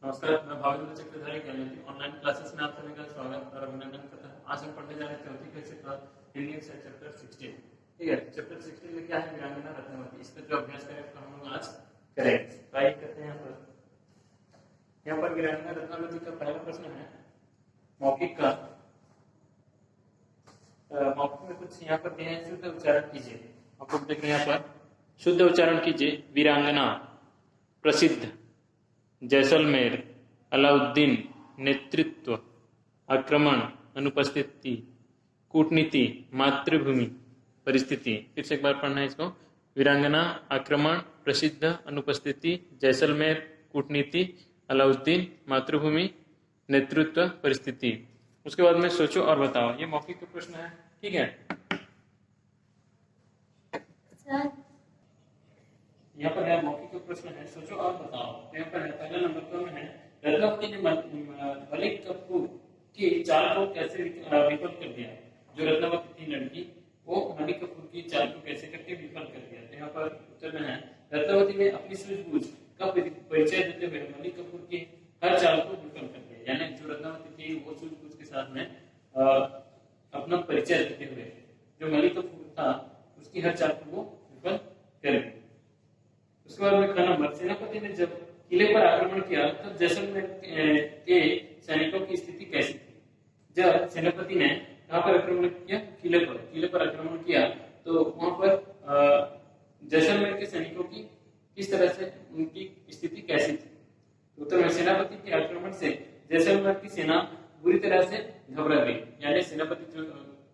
नमस्कार, मैं भावेंद्र चक्रधारी Gyanjyoti online classes में आप सभी का स्वागत और अभिनंदन करता हूँ। आज हम पढ़ने जा रहे हैं चौथी कक्षा क्लास हिंदी से चैप्टर 16। ठीक है, चैप्टर 16 में क्या है? वीरांगना रत्नवती। इसका जो अभ्यास करें तो हम लोग आज करेंगे। ट्राई करते हैं। यहाँ पर वीरांगना रत्नावती का पहला प्रश्न है मौखिक का। मौखिक में कुछ यहाँ पर दिया है, शुद्ध उच्चारण कीजिए। आपको देख रहे हैं यहाँ पर, शुद्ध उच्चारण कीजिए। वीरांगना, प्रसिद्ध, जैसलमेर, अलाउद्दीन, नेतृत्व, आक्रमण, अनुपस्थिति, कूटनीति, मातृभूमि, परिस्थिति। फिर से एक बार पढ़ना है इसको। वीरांगना, आक्रमण, प्रसिद्ध, अनुपस्थिति, जैसलमेर, कूटनीति, अलाउद्दीन, मातृभूमि, नेतृत्व, परिस्थिति। उसके बाद में सोचो और बताओ। ये मौखिक का प्रश्न है, ठीक है। यहाँ पर है मौखिक का प्रश्न है, सोचो और बताओ। तो यहाँ पर है पहला नंबर में है, रत्नावती ने मलिक कफूर की चाल को कैसे विफल कर दिया। जो रत्नावती थी लड़की, वो मलिक कफूर की चाल को कैसे करके विफल कर दिया। तो यहाँ पर उत्तर में है, रत्नावती ने अपनी सूझबूझ का परिचय देते हुए मलिक कफूर की हर चाल को विफल कर दिया। यानी जो रत्नावती थी वो सूझबूझ के साथ में अपना परिचय देते हुए जो मलिक कफूर था उसकी हर चाल को वो विफल कर दिया। उसके बाद में ख नंबर, सेनापति ने जब किले पर आक्रमण किया तब जैसलमेर के सैनिकों की स्थिति कैसी थी। जब सेनापति ने कहां पर आक्रमण किया? किले पर आक्रमण किया तो वहां पर जैसलमेर के सैनिकों की किस तरह से उनकी स्थिति कैसी थी। उत्तर में, सेनापति के आक्रमण से जैसलमेर की सेना बुरी तरह से घबरा गई। यानी सेनापति जो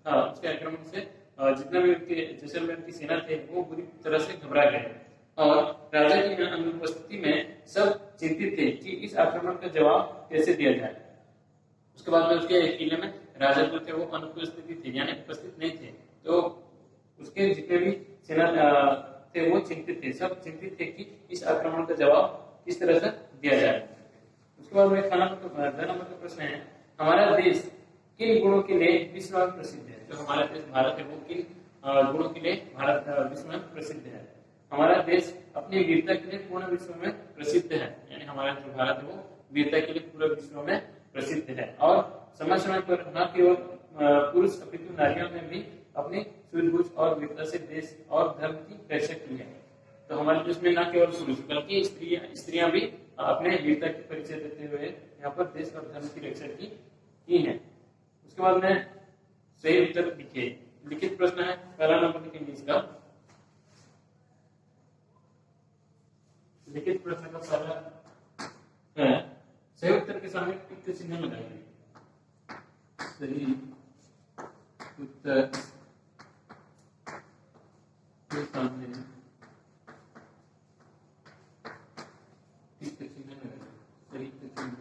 था उसके आक्रमण से जितना भी उनके जैसलमेर की सेना थे वो बुरी तरह से घबरा गए और राजा की अनुपस्थिति में सब चिंतित थे कि इस आक्रमण का जवाब कैसे दिया जाए। उसके बाद में उसके किले में राजा जो थे वो अनुपस्थित थे, यानी उपस्थित नहीं थे। तो उसके जितने भी सेना थे वो चिंतित थे, सब चिंतित थे कि इस आक्रमण का जवाब किस तरह से दिया जाए। उसके बाद में नंबर का प्रश्न है, हमारा देश किन गुणों के लिए विश्व में प्रसिद्ध है। जो हमारा देश भारत है वो किन गुणों के लिए भारत विश्व में प्रसिद्ध है। हमारा देश अपनी वीरता के लिए पूर्ण विश्व में प्रसिद्ध है। यानी हमारा जो भारत है वो वीरता के लिए पूरे विश्व में प्रसिद्ध है और समय समय पर न केवल पुरुष अपितु नारियों ने भी अपनी सूझबूझ और वीरता से देश और धर्म की रक्षा की है। तो हमारे देश में न केवल पुरुष बल्कि स्त्रियां भी अपने वीरता की परिचय देते हुए यहाँ पर देश और धर्म की रक्षा की है। उसके बाद में सही उत्तर लिखिए। लिखित प्रश्न है, पहला नंबर लिखेंगे इसका। लिखित प्रश्न का पहला है, सही उत्तर के सामने टिक का चिन्ह लगाइए। सही उत्तर के सामने टिक का चिन्ह लगाइए। सही का चिन्ह।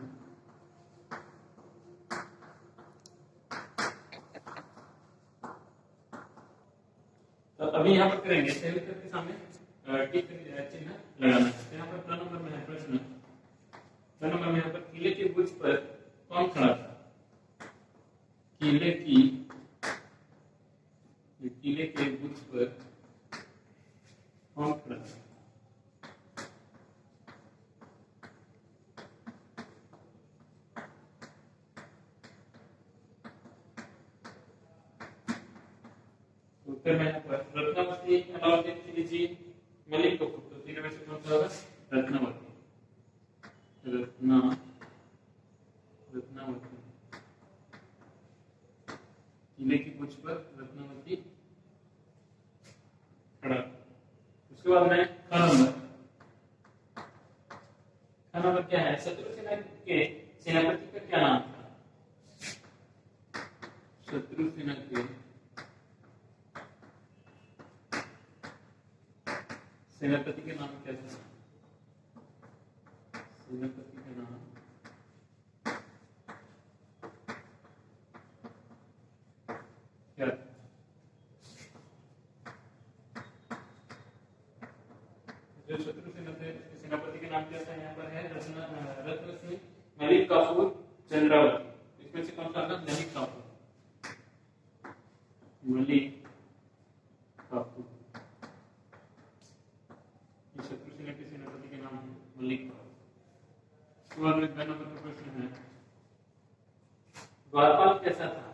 तो अभी यहाँ पर करेंगे सही उत्तर के सामने टिक चिन्ह लगाना है। यहाँ पर नंबर में है प्रश्न, नंबर में यहाँ पर किले के बुर्ज पर कौन खड़ा था। किले के बुर्ज पर कौन खड़ा था। उत्तर में यहाँ पर रत्नावती, अलाउद्दीन खिलजी, मलिक कफूर। तो तीनों में से कौन सा होगा? रत्नावती। किले की बुर्ज पर रत्नावती खड़ा। उसके बाद में नंबर क्या है? शत्रु सेना के सेनापति का क्या नाम था। शत्रु सेना के सेनापति के नाम क्या था? सेनापति के नाम क्या? जो शत्रु सेना थे उसके सेनापति के नाम क्या था? यहाँ पर है रत्न सिंह मलिक काफूर चंद्रावती। इसमें से कौन सा था? मलिक काफूर। मलिक काफूर शत्रु सेना के सेनापति के नाम मलिक। नंबर का प्रश्न है, द्वारपाल कैसा था?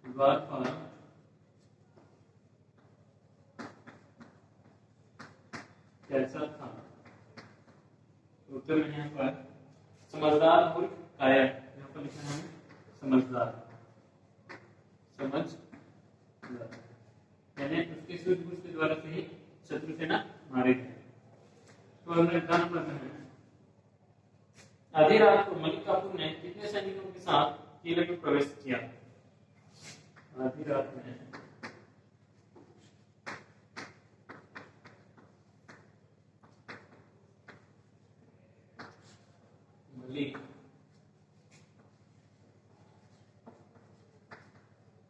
द्वारपाल कैसा था? उत्तर में यहाँ पर समझदार मूर्ख कायर, यहाँ पर लिखा है समझदार, समझदार, यानी उसके सूझबूझ के द्वारा से ही शत्रु सेना मारे गए। तो हमने ध्यान रखना है, आधी रात को मलिक काफूर ने कितने सैनिकों के साथ किले में प्रवेश किया? आधी रात में मलिक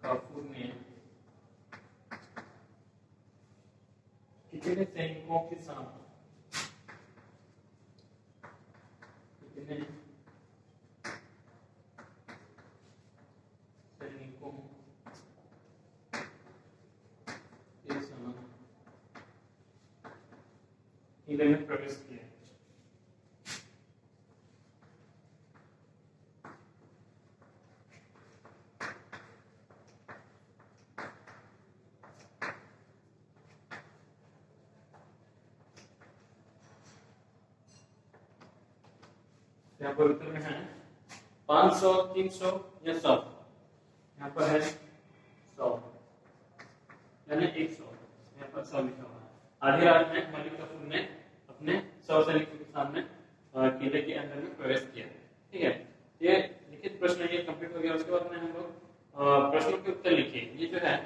काफूर ने कितने सैनिकों के साथ कितने सैनिकों के साथ किले में प्रवेश किया? यहाँ पर उत्तर में है 500, 300 या 100। यहाँ पर है 100, यानी 100, यहाँ पर 100 लिखा हुआ है। आधी रात में मलिक काफूर ने अपने 100 सैनिकों के सामने किले के अंदर में प्रवेश किया। ठीक है, ये लिखित प्रश्न ये कंप्लीट हो गया। उसके बाद में हम लोग प्रश्नों के उत्तर लिखिए। ये जो है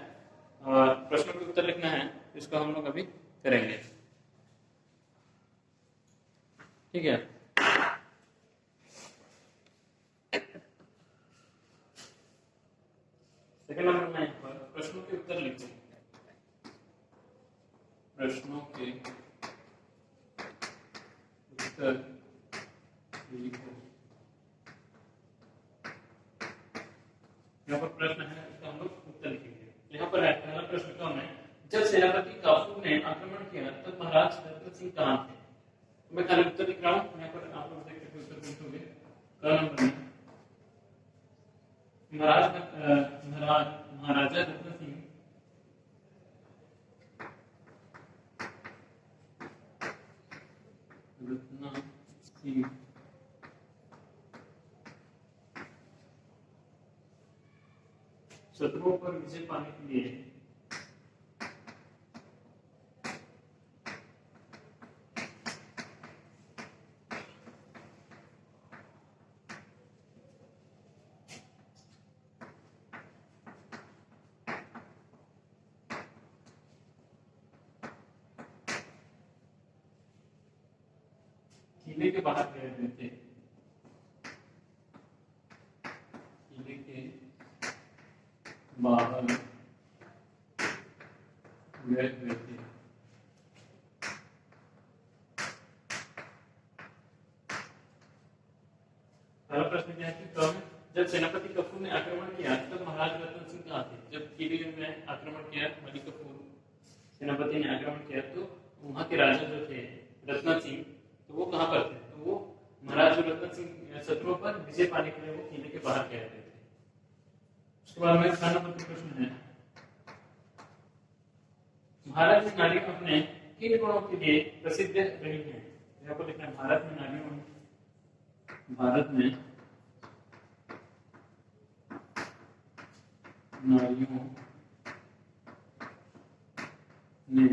प्रश्नों के उत्तर लिखना है, इसको हम लोग अभी करेंगे। ठीक है, सेकंड नंबर में यहाँ पर प्रश्नों के उत्तर लिखो। प्रश्नों के उत्तर लिखो। यहाँ पर प्रश्न है, इसका हम लोग उत्तर लिखेंगे। यहाँ पर है पहला प्रश्न कौन है? जब सेनापति काफूर ने आक्रमण किया तब महाराज रतन सिंह कहाँ थे? तो मैं खाली उत्तर लिख रहा हूँ, यहाँ पर आप लोग देख सकते उत्तर लिखोगे। क नंबर में महाराजा रतन सिंह शत्रुओं पर विजय पाने के लिए किले के बाहर गए हुए थे। किले के बाहर गए हुए थे। पहला प्रश्न क्या है कि कब जब सेनापति काफूर ने आक्रमण किया तब महाराज रतन सिंह कहाँ थे? जब किले में आक्रमण किया मलिक काफूर सेनापति ने आक्रमण किया तो वहां के राजा जो थे रतन सिंह, तो वो कहाँ पर थे? तो वो महाराज रतन सिंह शत्रुओं पर विजय पाने के लिए वो किले के बाहर गए थे। उसके बाद में खाना मंत्री प्रश्न है, भारत में नारियां अपने किन गुणों के लिए प्रसिद्ध रही हैं? यहाँ पर लिखना है भारत में नारियों ने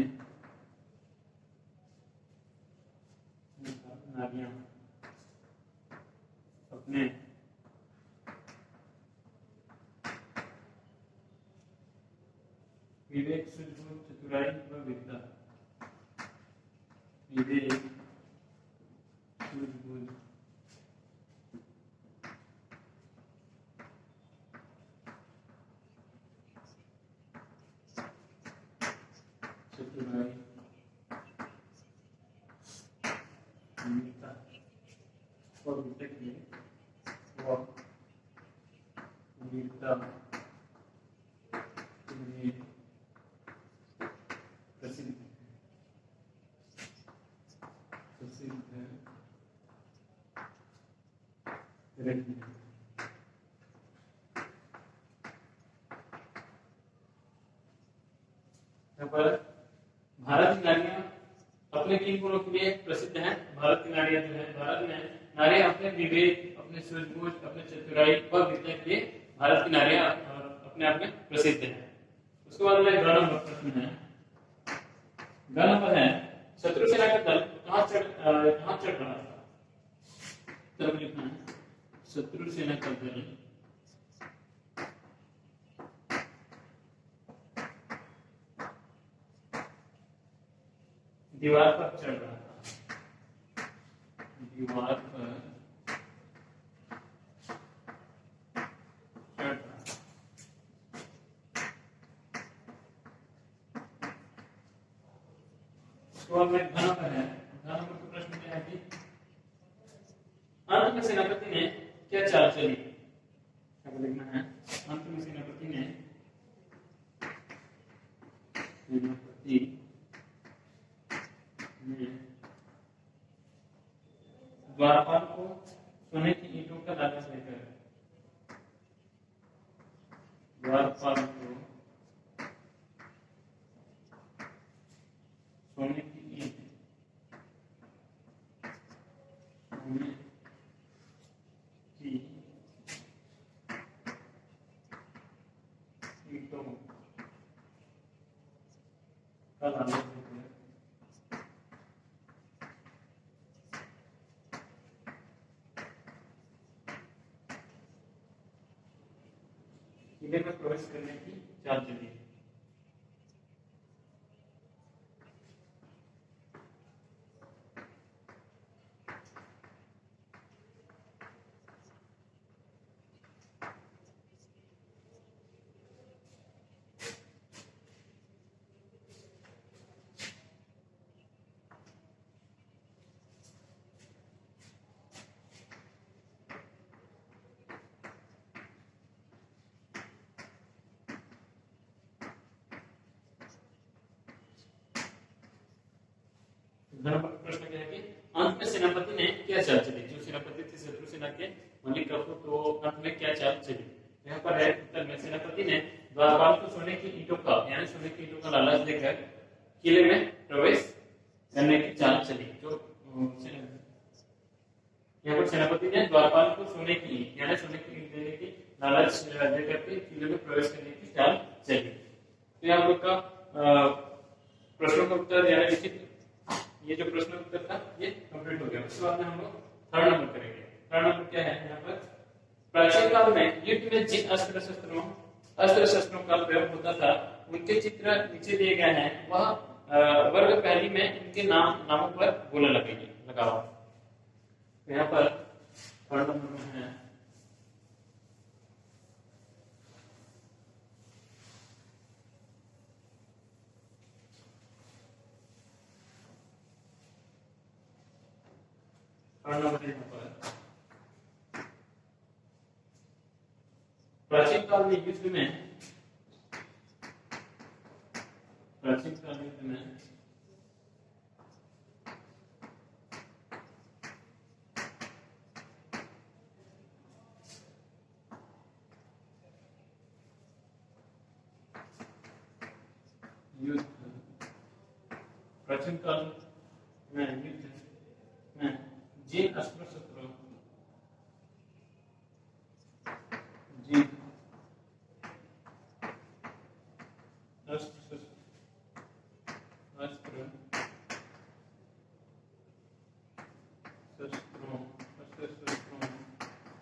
नारियां अपने विवेक, सूझबूझ, चतुराई व वीरता, विवेक, सूझबूझ, चतुराई, वीरता और वीरता के लिए वीरता प्रसिद्ध प्रसिद्ध रत्न। यहाँ पर भारत की नारियां अपने किन गुणों के लिए प्रसिद्ध हैं? भारत की नारियां जो है, भारत में नारियां अपने विवेक, अपने सूझबूझ, अपने चतुराई व विद्या के लिए भारत की नारियां अपने आप में प्रसिद्ध हैं। उसके बाद में ग नंबर प्रश्न है। ग नंबर है शत्रु सेना का दल कहाँ चढ़ रहा था? तब लिखना है शत्रु सेना का दल दीवार पर चढ़ रहा था। दीवार पर चढ़ रहा था। तो अब घन पर है। घन पर का प्रश्न क्या है कि अंत में सेनापति ने क्या चाल चली? अब लिखना है अंत में सेनापति ने द्वारपाल को सोने की ईंटों का लालच देकर द्वारपाल को सोने की ईंट सोने की ईंटों का लालच देकर किले में प्रवेश करने की चाल चली। प्रश्न क्या है कि अंत में सेनापति ने क्या चाल चली? जो सेनापति थे शत्रु सेना के मलिक कफू, तो अंत में क्या चाल चली? यहाँ पर है उत्तर में सेनापति ने द्वारपाल को सोने की ईंटों का यानी सोने की ईंटों का लालच देकर किले में प्रवेश करने की चाल चली। जो यहाँ पर सेनापति ने द्वारपाल को सोने की ईंट यानी सोने की ईंट देने की लालच देकर के किले में प्रवेश करने की चाल चली। तो यहाँ लोग का प्रश्नों का उत्तर यानी लिखित ये जो प्रश्न उत्तर था ये कंप्लीट हो गया। उसके बाद में हम लोग थर्ड नंबर करेंगे। थर्ड नंबर क्या है? यहाँ पर प्राचीन काल में युद्ध में जिन अस्त्र शस्त्रों का प्रयोग होता था उनके चित्र नीचे दिए गए हैं। वह वर्ग पहली में इनके नामों पर गोला लगाओ। तो यहाँ पर थर्ड नंबर में है प्राचीन काल में युद्ध में जिन अस्त्र शस्त्रों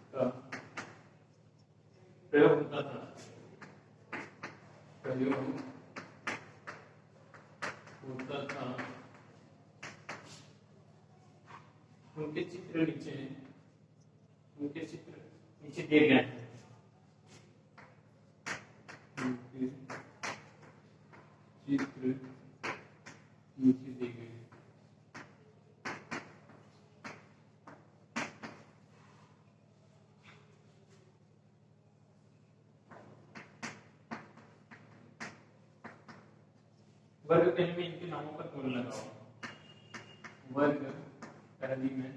का प्रयोग होता था उनके चित्र नीचे दिए गए हैं। चित्र नीचे दिए गए हैं। वर्ग पहले में इनके नामों पर गोल लगाओ। वर्ग हरदी में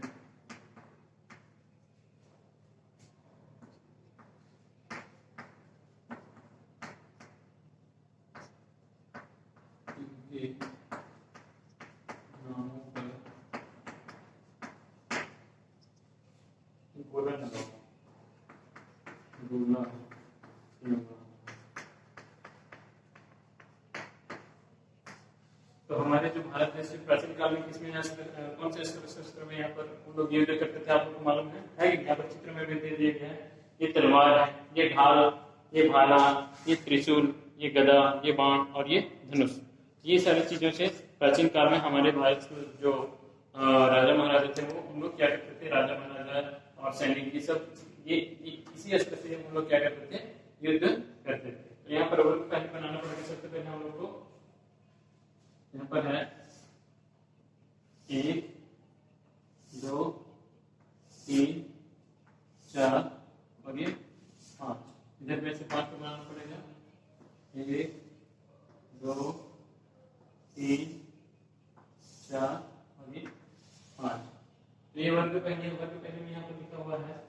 तो हमारे जो भारत देश में प्राचीन काल में किसमें कौन से शस्त्र में यहाँ पर वो लोग युद्ध करते थे, आप लोग को मालूम है कि यहाँ पर चित्र में भी दे दिया गया है। ये तलवार है, ये ढाल, ये भाला, ये त्रिशूल, ये गदा, ये बाण और ये धनुष। ये सारी चीजों से प्राचीन काल में हमारे भारत जो राजा महाराजा थे वो उन लोग क्या करते थे, राजा महाराजा और सैनिक ये सब ये इसी अस्त्र से हम लोग क्या करते थे, युद्ध करते थे। तो यहाँ पर पहले बनाना पड़ेगा। सबसे पहले हम लोग को यहाँ पर है 1 2 3 4 और ये 5। इधर में से 5 को बनाना पड़ेगा। 1 2 3 4 और ये 5। तो ये वर्ग पहले में यहाँ पर लिखा हुआ है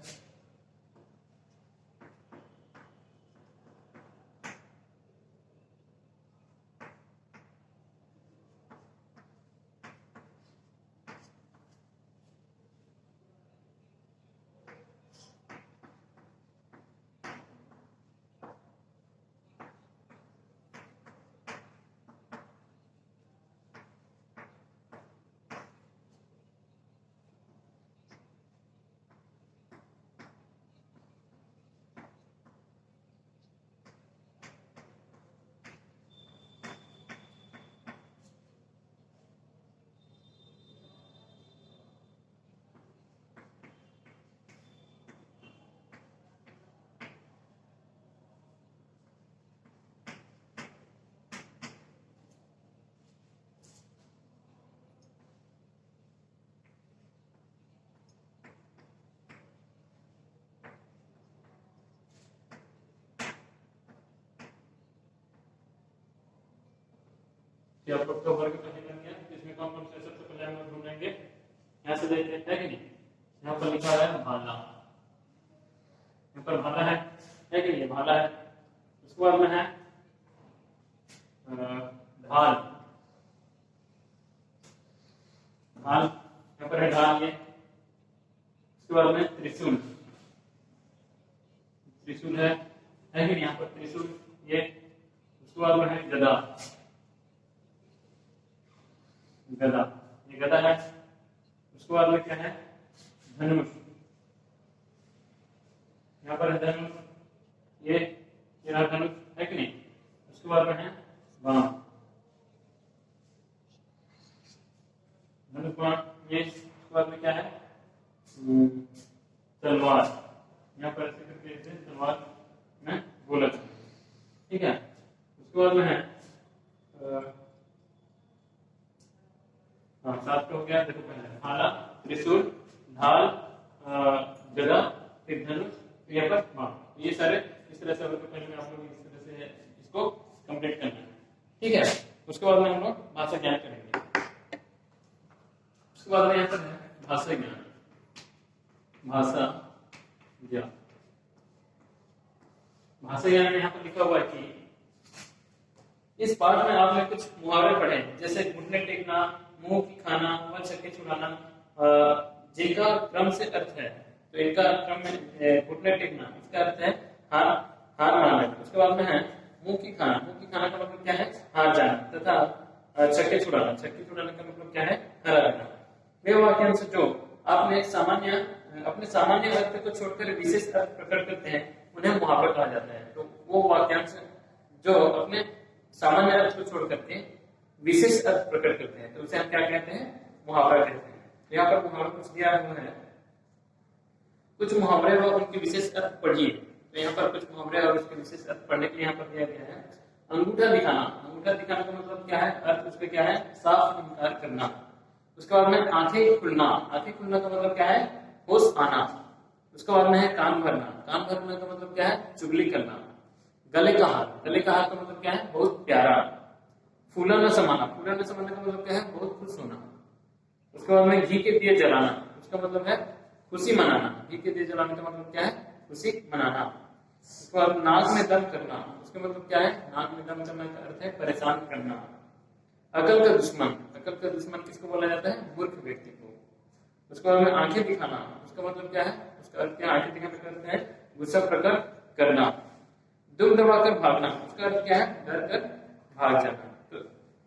कि आप लोग का वर्ग पहले बन गया। इसमें कौन कौन से सबसे पहले हम लोग ढूंढेंगे, यहाँ से देखते हैं कि नहीं। यहाँ पर लिखा है भाला, यहाँ पर भाला है कि नहीं, भाला है। उसके बाद में है ढाल, ढाल यहाँ पर है ढाल ये। उसके बाद में त्रिशूल, त्रिशूल है कि नहीं, यहाँ पर त्रिशूल ये। उसके बाद में है गदा, गदा, ये गदा है। उसके बाद में क्या है, धनुष, यहाँ पर है धनुष ये रहा धनुष है कि नहीं। उसके बाद में है बाण, धनुष बाण ये। उसके बाद में क्या है, तलवार, यहाँ पर ऐसे करके इसे तलवार में बोला, ठीक है। उसके बाद में है हाँ 7 हो गया। देखो पहले भाला, त्रिशूल, ढाल, गदा, फिर धनुष, यहाँ पर बाण। ये सारे इस तरह से पहले में आप लोग इस तरह से इसको कंप्लीट करना है, ठीक है। उसके बाद में हम लोग भाषा ज्ञान करेंगे। उसके बाद में यहाँ पर है भाषा ज्ञान, भाषा ज्ञान। भाषा ज्ञान में यहाँ पर लिखा हुआ है कि इस पाठ में आपने कुछ मुहावरे पढ़े, जैसे घुटने टेकना, मुंह की खाना, वन छक्के छुड़ाना, जिनका क्रम से अर्थ है। तो इनका क्रम में घुटने टेकना, इसका अर्थ है हार मानना। उसके बाद में है मुंह की खाना, मुंह की खाना का मतलब क्या है, हार जाना। तथा छक्के छुड़ाना, छक्के छुड़ाने का मतलब क्या है, हरा रहना। वे वाक्यांश जो आपने अपने सामान्य अर्थ को छोड़कर विशेष अर्थ प्रकट करते हैं उन्हें मुहावरा कहा जाता है। तो वो वाक्यांश जो अपने सामान्य अर्थ को छोड़ करके विशेष अर्थ प्रकट करते हैं, तो उसे हम क्या कहते हैं, मुहावरा कहते हैं। तो यहाँ पर मुहावरा कुछ दिया हुआ है, कुछ मुहावरे और उनके विशेष अर्थ पढ़िए। तो यहाँ पर कुछ मुहावरे और उसके विशेष अर्थ पढ़ने के लिए यहाँ पर दिया गया है। अंगूठा दिखाना, अंगूठा दिखाना का मतलब क्या है, अर्थ उसका क्या है, साफ इनकार करना। उसके बाद में आंखें खुलना, आंखें खुलना का मतलब क्या है, होश आना। उसके बाद में है कान भरना, कान भरना का मतलब क्या है, चुगली करना। गले का हार, गले का हार का मतलब क्या है, बहुत प्यारा। फूला न समाना, फूला न समाना का मतलब क्या है, बहुत खुश होना। उसके बाद में घी के दिए जलाना, उसका मतलब है खुशी मनाना। घी के दिए जलाने का मतलब क्या है? खुशी मनाना। उसके बाद नाक में दम करना, उसका मतलब क्या है? नाक में दम करना का अर्थ है परेशान करना। अकल का दुश्मन, अकल का दुश्मन किसको बोला जाता है? मूर्ख व्यक्ति को। उसके बाद में आंखें दिखाना, उसका मतलब क्या है? उसका अर्थ क्या है? आंखें दिखाने का अर्थ है गुस्सा प्रकट करना। दुम दबाकर भागना, उसका अर्थ क्या है? डर कर भाग जाना। तो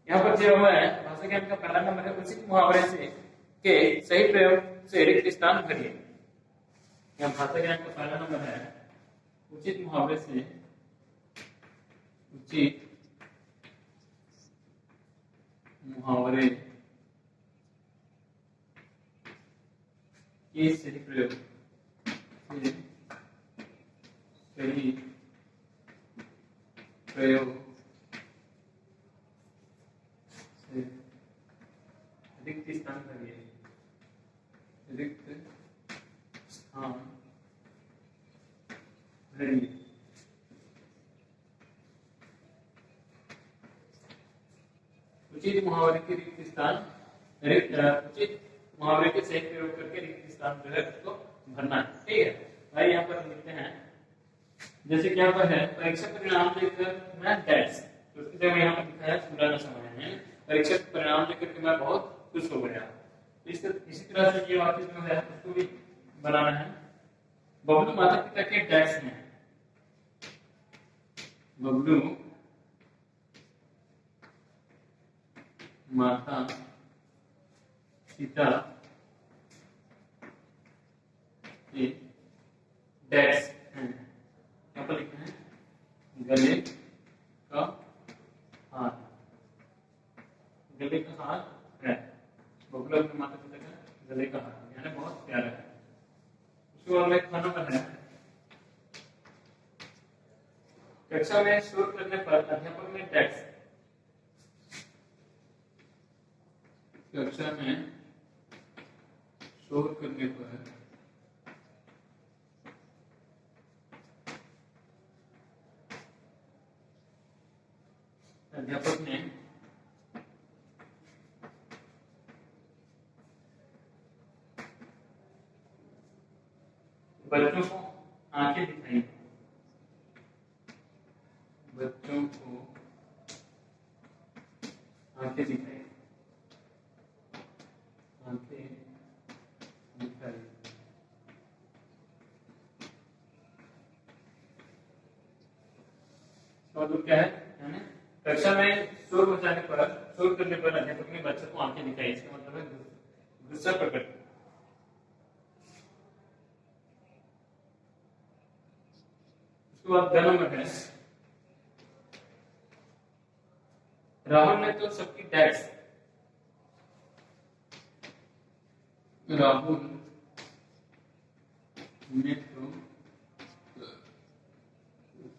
यहाँ पर जो हुआ है भाषा ज्ञान का पहला नंबर है उचित मुहावरे से के सही प्रयोग से रिक्त स्थान भरिए। यहाँ भाषा ज्ञान का पहला नंबर है उचित मुहावरे से, उचित मुहावरे के सही प्रयोग से, सही प्रयोग से रिक्त स्थान भरिए, रिक्त स्थान भरिए। उचित मुहावरे के रिक्त स्थान, उचित मुहावरे के सही प्रयोग करके रिक्त स्थान जो है उसको भरना है। ठीक है भाई, यहाँ पर लिखते हैं जैसे क्या पर है परीक्षा परिणाम लेकर मैं दैट्स, तो उसकी जगह यहाँ पर लिखा है पूरा ना समझ में, परीक्षा परिणाम लेकर के मैं बहुत खुश हो गया। इसी तरह से ये वाक्य जो है उसको भी बनाना है। बबलू माता पिता के दैट्स में, बबलू माता पिता के डेट्स हैं, यहाँ पर लिखना है गले का हार, गले का हार है। बबलू अपने माता पिता का गले का हार यानी बहुत प्यारा है। उसके बाद में खाना पर है कक्षा में शोर करने पर अध्यापक ने टैक्स, कक्षा में शोर करने पर अध्यापक ने बच्चों को आंखें दिखाई, बच्चों को आंखें दिखाई, आंखें दिखाई। मतलब क्या है? यानी कक्षा में शोर मचाने पर, शोर करने पर अध्यापक ने बच्चों को आंखें दिखाई, इसका मतलब है गुस्सा प्रकट। उसके बाद ग नंबर है राहुल ने तो सबकी टैक्स, राहुल ने तो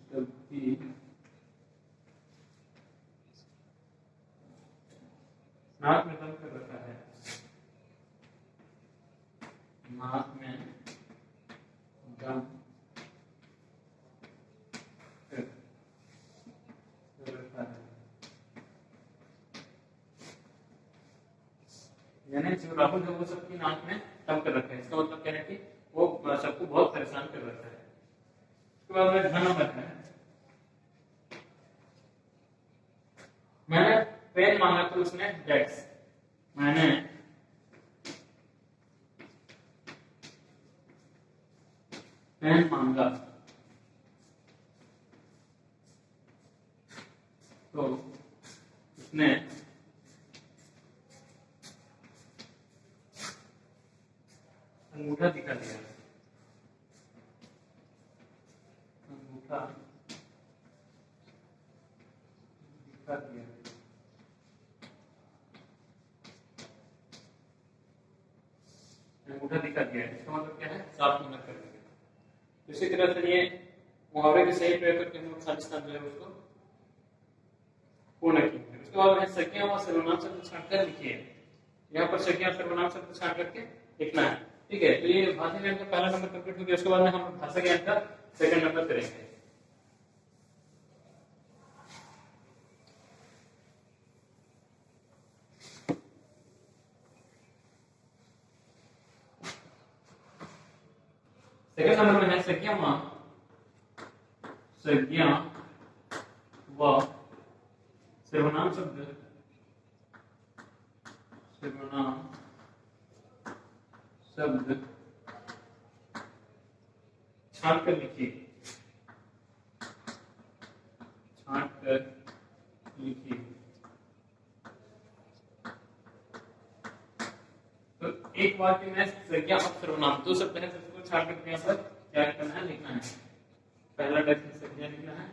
सबकी नाक में दम कर रखा है, नाक में दम कर रखा है। यानी जो राहुल है वो सबकी नाक में दम कर रखा है, इसका मतलब क्या है कि वो सबको बहुत परेशान कर रखा है। उसके बाद में घ नंबर है मैंने पेन मांगा तो उसने डेस्क, मैंने पेन मांगा तो उसने अंगूठा दिखा दिया, अंगूठा दिखा दिया। अंगूठा दिखा दिया इसका मतलब क्या है? साफ मना कर दिया। इसी तरह से ये मुहावरे के सही प्रयोग करके हम खाली स्थान जो है उसको पूर्ण किए। उसके बाद में संज्ञा और सर्वनाम शब्द छांटकर लिखिए। यहाँ पर संज्ञा और सर्वनाम शब्द छांट करके लिखना है। ठीक है, तो ये भाषा ज्ञान का पहला नंबर कंप्लीट हो गया। उसके बाद में हम भाषा ज्ञान का सेकंड नंबर करेंगे। सेकंड नंबर में है संज्ञा व सर्वनाम शब्द छांट कर लिखिए। तो एक वाक्य में संज्ञा और सर्वनाम दो शब्द है, उसको छांट करके यहाँ पर क्या करना है, लिखना है। पहला डेस्क में संज्ञा लिखना है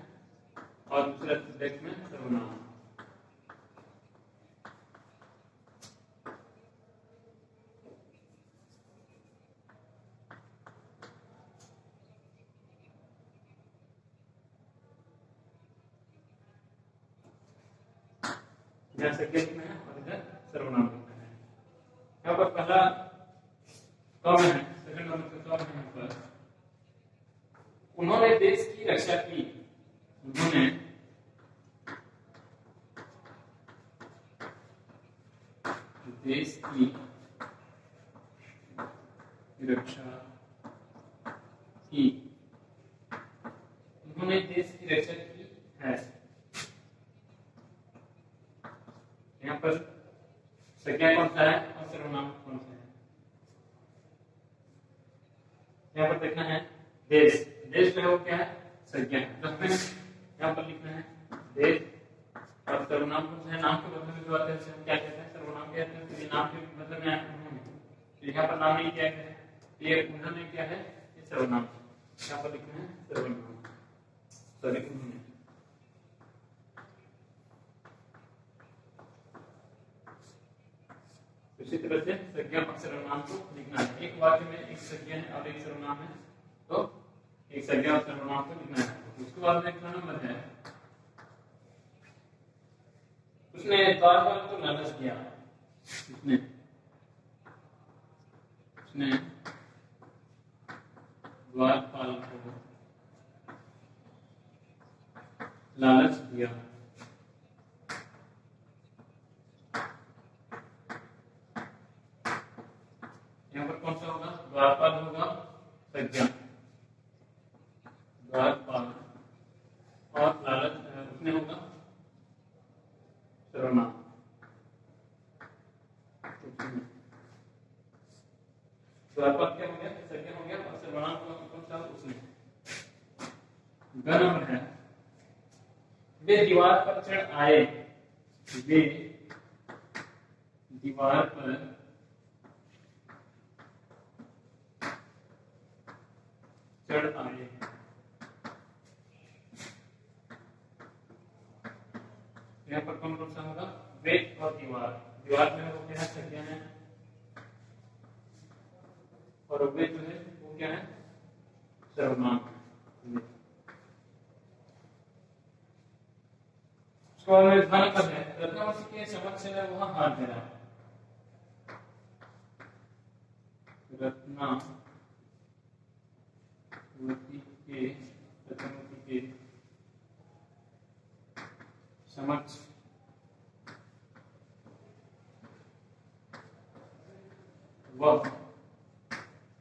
और दूसरा डेस्क में सर्वनाम। इधर संज्ञा लिखना है और इधर सर्वनाम लिखना है। यहाँ पर पहला कॉमन है, सेकंड नंबर पे कॉमन है। यहाँ पर उन्होंने देश की रक्षा की। उन्होंने देश की रक्षा की। उन्होंने देश की रक्षा की है। यहाँ पर संज्ञा कौन सा है और सर्वनाम कौन सा है? यहाँ पर देखना है देश। देश जो है वो क्या है, संज्ञा है। तो हमें यहाँ पर लिखना है देश और सर्वनाम कौन सा है। नाम के बदले में जो आते हैं हम क्या कहते हैं, सर्वनाम कहते हैं। तो ये नाम के बदले में उन्होंने, तो यहाँ पर नाम नहीं क्या है, ये उन्होंने क्या है, ये सर्वनाम। यहाँ पर लिखना है सर्वनाम, सॉरी उन्होंने। इसी तरह से संज्ञा और सर्वनाम को लिखना है। एक वाक्य में एक संज्ञा है और एक सर्वनाम है, तो एक संज्ञा और सर्वनाम को लिखना है। उसके बाद में अगला नंबर है, उसने द्वारपाल को लालच दिया। उसने द्वारपाल को लालच दिया। यहाँ पर कौन सा होगा, द्वारपाल होगा संज्ञा, द्वारपाल, और लालच उसने होगा सर्वनाम। द्वारपाल क्या हो गया, संज्ञा हो गया, और सर्वनाम कौन सा, उसने। नंबर है, वे दीवार पर चढ़ आए। वे दीवार पर चढ़ आए। यहाँ पर कौन कौन सा होगा, वे और दीवार। दीवार में वो क्या है, संज्ञा है, और वे जो है वो क्या है, सर्वनाम। उसके बाद में ध्यान कब है, रत्नावती के समक्ष है वहां हार गया। रत्नावती के समक्ष वह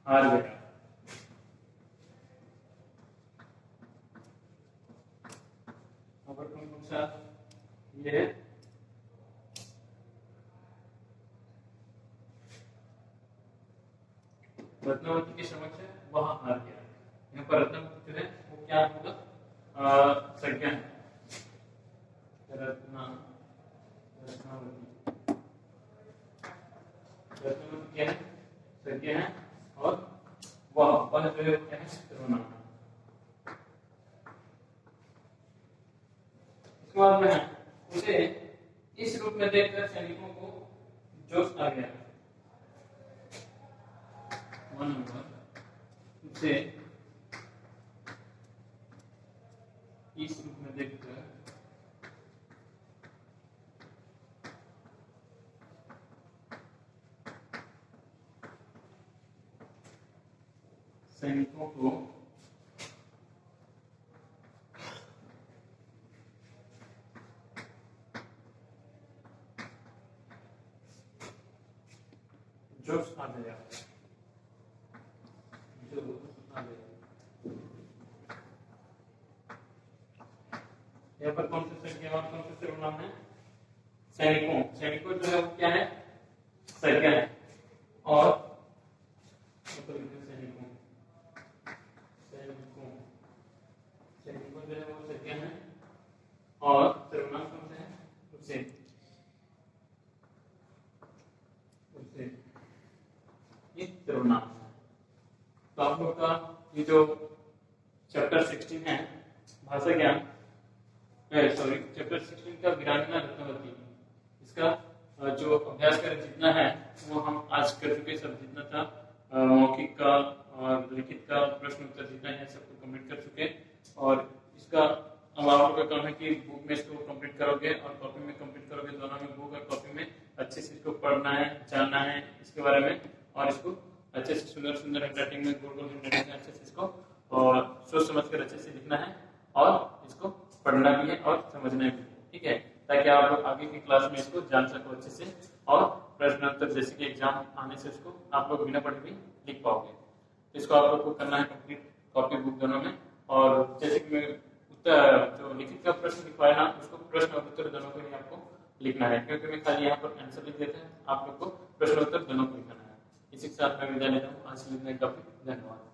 हार गया। कौन कौन सा ये है, रत्नावती के समक्ष वह हार गया। यहाँ पर रत्नावती जो है वो क्या होगा, संज्ञा है। रत्नावती क्या है, संज्ञा है, और वह जो है क्या है, सर्वनाम। उसके बाद में उसे इस रूप में देखकर सैनिकों को जोश आ गया। उसे इस रूप में देखकर सैनिकों को जोश आ गया। यहाँ पर कौन सा संख्या और कौन सा सर्वनाम है? सैनिकों। सैनिकों जो है वो क्या है? संज्ञा है। और सैनिकों सैनिकों सैनिकों जो है वो संज्ञा है और सर्वनाम कौन सा है? उससे उससे ये सर्वनाम है। तो आप लोग का ये जो चैप्टर 16 है भाषा ज्ञान, सॉरी चैप्टर 16 का वीरांगना रत्नवती, इसका जो अभ्यास कर जितना है वो हम आज कर चुके। सब जितना था मौखिक का और लिखित का प्रश्न उत्तर जितना है सबको कंप्लीट कर चुके। और इसका अब आप लोगों का काम है कि बुक में इसको कंप्लीट करोगे और कॉपी में कंप्लीट करोगे। दोनों में, बुक और कॉपी में अच्छे से इसको पढ़ना है, जानना है इसके बारे में और इसको अच्छे से सुंदर सुंदर हैंडराइटिंग में, गोल गोल हैंडराइटिंग में अच्छे से इसको और सोच समझ कर अच्छे से लिखना है और इसको पढ़ना भी है और समझना भी है। ठीक है, ताकि आप लोग आगे की क्लास में इसको जान सको अच्छे से और प्रश्न उत्तर जैसे कि एग्जाम आने से इसको आप लोग बिना पढ़े भी लिख पाओगे। तो इसको आप लोग को करना है कंप्लीट, कॉपी बुक दोनों में। और जैसे कि मैं उत्तर जो लिखित का प्रश्न लिखवाया ना, उसको प्रश्न और उत्तर दोनों को ही आपको लिखना है, क्योंकि मैं खाली यहाँ पर आंसर लिख देता हूँ, आप लोग को प्रश्न उत्तर दोनों को लिखना है। इसी के साथ मैं विदा लेता हूँ। आज लिखने का काफी धन्यवाद।